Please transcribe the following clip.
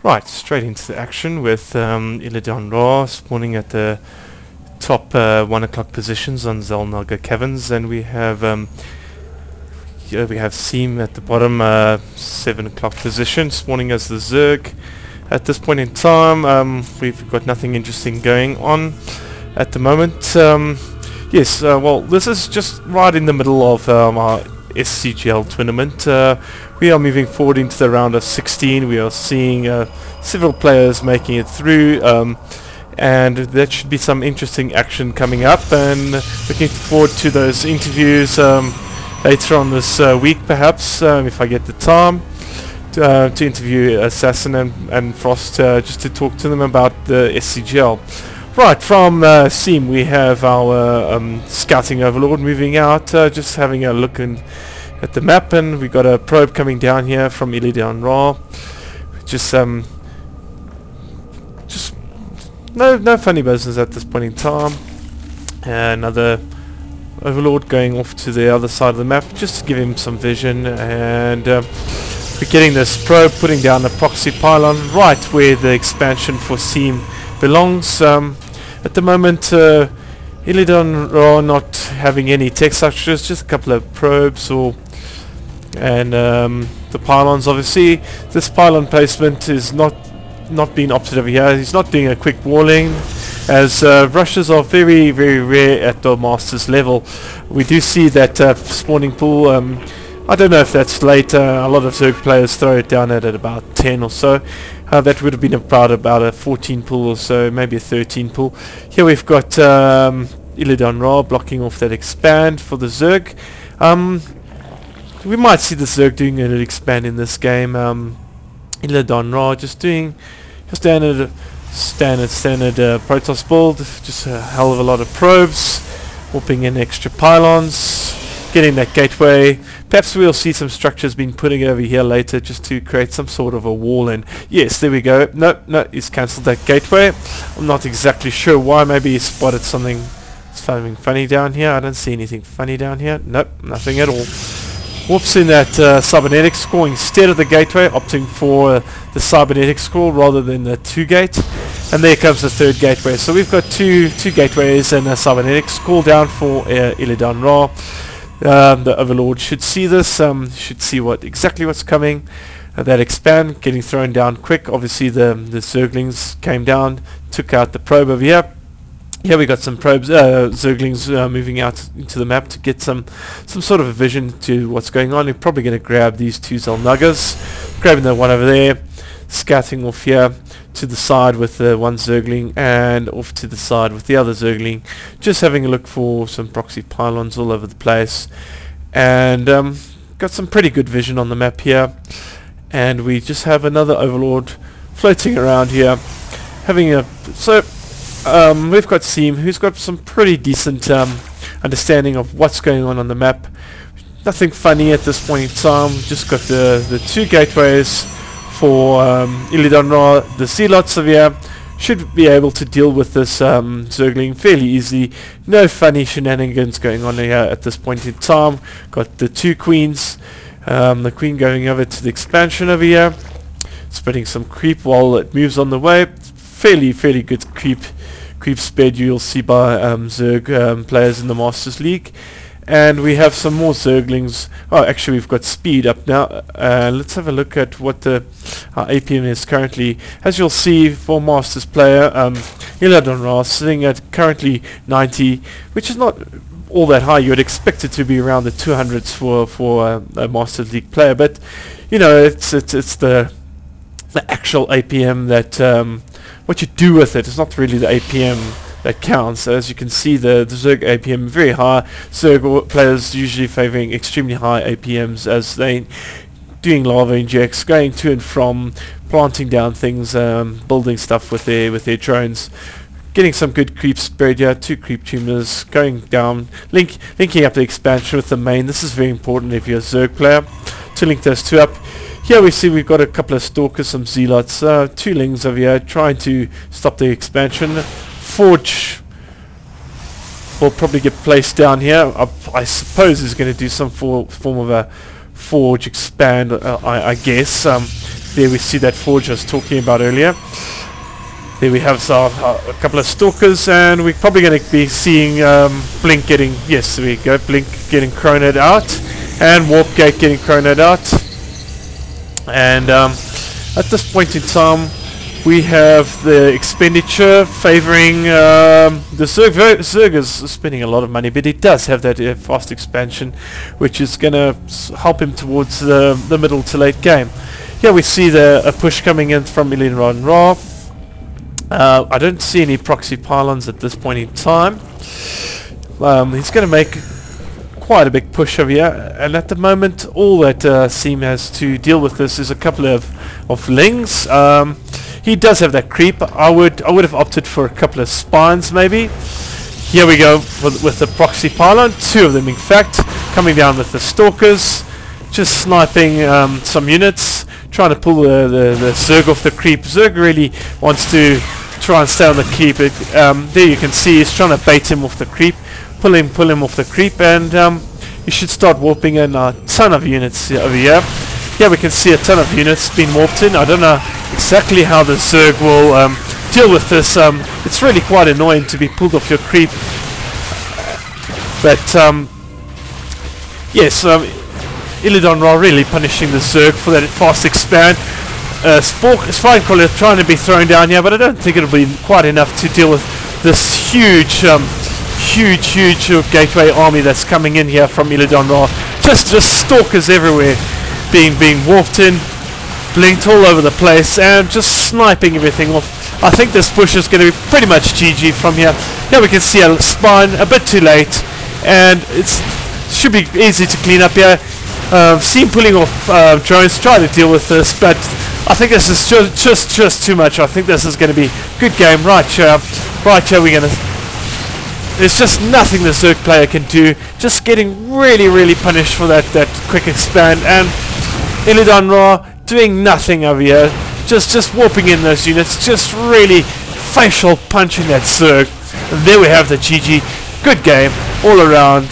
Right, straight into the action with illidanRa spawning at the top 1 o'clock positions on Zelnaga Caverns, and we have here we have seeM at the bottom 7 o'clock position spawning as the Zerg. At this point in time, we've got nothing interesting going on at the moment. Yes, well, this is just right in the middle of our SCGL tournament. We are moving forward into the round of 16. We are seeing several players making it through, and there should be some interesting action coming up, and looking forward to those interviews later on this week, perhaps, if I get the time to interview Assassin and Frost, just to talk to them about the SCGL. Right, from seeM we have our scouting overlord moving out, just having a look at the map, and we got a probe coming down here from illidanRa. Just no funny business at this point in time. Another overlord going off to the other side of the map just to give him some vision, and we're getting this probe putting down a proxy pylon right where the expansion for seeM belongs. At the moment, illidanRa not having any tech structures, just a couple of probes and the pylons. Obviously, this pylon placement is not being opted over here. He's not doing a quick walling, as rushes are very rare at the Masters level. We do see that spawning pool. I don't know if that's late. A lot of Zerg players throw it down at about 10 or so. That would have been about a 14 pool or so, maybe a 13 pool. Here we've got illidanRa blocking off that expand for the Zerg. We might see the Zerg doing an expand in this game. illidanRa just doing a standard Protoss build, just a hell of a lot of probes, whooping in extra pylons, getting that gateway. Perhaps we'll see some structures being put over here later just to create some sort of a wall. And yes, there we go. No, he's cancelled that gateway. I'm not exactly sure why. Maybe he spotted something funny down here. I don't see anything funny down here. Nope, nothing at all. Whoops in that cybernetics core instead of the gateway, opting for the cybernetics core rather than the 2-gate. And there comes the 3rd gateway. So we've got two gateways and a cybernetics core down for illidanRa. The overlord should see this, should see exactly what's coming. That expand getting thrown down quick. Obviously the Zerglings came down, took out the probe over here. Here we got some probes, Zerglings moving out into the map to get some sort of a vision to what's going on. You're probably going to grab these 2 Zelnagas, grabbing the one over there, scouting off here to the side with the 1 Zergling, and off to the side with the other Zergling, just having a look for some proxy pylons all over the place, and got some pretty good vision on the map here. And we just have another overlord floating around here, having a we've got seeM, who's got some pretty decent understanding of what's going on the map. Nothing funny at this point in time. Just got the 2 gateways for illidanRa. The Zealots over here should be able to deal with this Zergling fairly easily. No funny shenanigans going on here at this point in time. Got the 2 queens. The queen going over to the expansion over here, spreading some creep while it moves on the way. Fairly good creep sped you'll see by Zerg players in the Masters League. And we have some more Zerglings. Oh, actually we've got speed up now. Let's have a look at what our APM is currently. As you'll see, for Masters player, illidanRa sitting at currently 90, which is not all that high. You would expect it to be around the 200s for a Masters League player, but you know, it's the actual APM that what you do with it is not really the APM that counts. As you can see, the Zerg APM very high. Zerg players usually favoring extremely high APMs as they doing lava injects, going to and from, planting down things, building stuff with their drones, getting some good creep spread here. 2 creep tumors going down, linking up the expansion with the main. This is very important if you're a Zerg player to link those 2 up. Here we see we've got a couple of stalkers, some zealots, 2 lings over here trying to stop the expansion. Forge will probably get placed down here. I suppose he's going to do some form of a forge expand, I guess. There we see that forge I was talking about earlier. There we have a couple of stalkers, and we're probably going to be seeing Blink getting, yes, there we go, Blink getting chronoed out, and Warp Gate getting chronoed out. And at this point in time, we have the expenditure favouring the Zerg. Zerg is spending a lot of money, but he does have that fast expansion, which is going to help him towards the middle to late game. Here we see a push coming in from illidanRa. I don't see any proxy pylons at this point in time. He's going to make quite a big push over here, and at the moment all that seeM has to deal with this is a couple of lings. He does have that creep. I would have opted for a couple of spines maybe. Here we go with the proxy pylon, 2 of them in fact, coming down with the stalkers, just sniping some units, trying to pull the Zerg off the creep. Zerg really wants to try and stay on the creep. There you can see he's trying to bait him off the creep, pull him off the creep, and you should start warping in a ton of units over here. Here we can see a ton of units being warped in. I don't know exactly how the Zerg will deal with this. It's really quite annoying to be pulled off your creep. But yes, illidanRa really punishing the Zerg for that fast expand. Spine Crawler trying to be thrown down here, but I don't think it'll be quite enough to deal with this huge gateway army that's coming in here from illidanRa. Just stalkers everywhere, being warped in, blinked all over the place, and just sniping everything off. I think this push is going to be pretty much GG from here. Here we can see a spine a bit too late, and it should be easy to clean up here. seeM pulling off drones, try to deal with this, but I think this is just too much. I think this is going to be a good game right here. We're going to. There's just nothing the Zerg player can do. Just getting really punished for that quick expand, and illidanRa doing nothing over here. Just warping in those units. Just really facial punching that Zerg. And there we have the GG. Good game all around.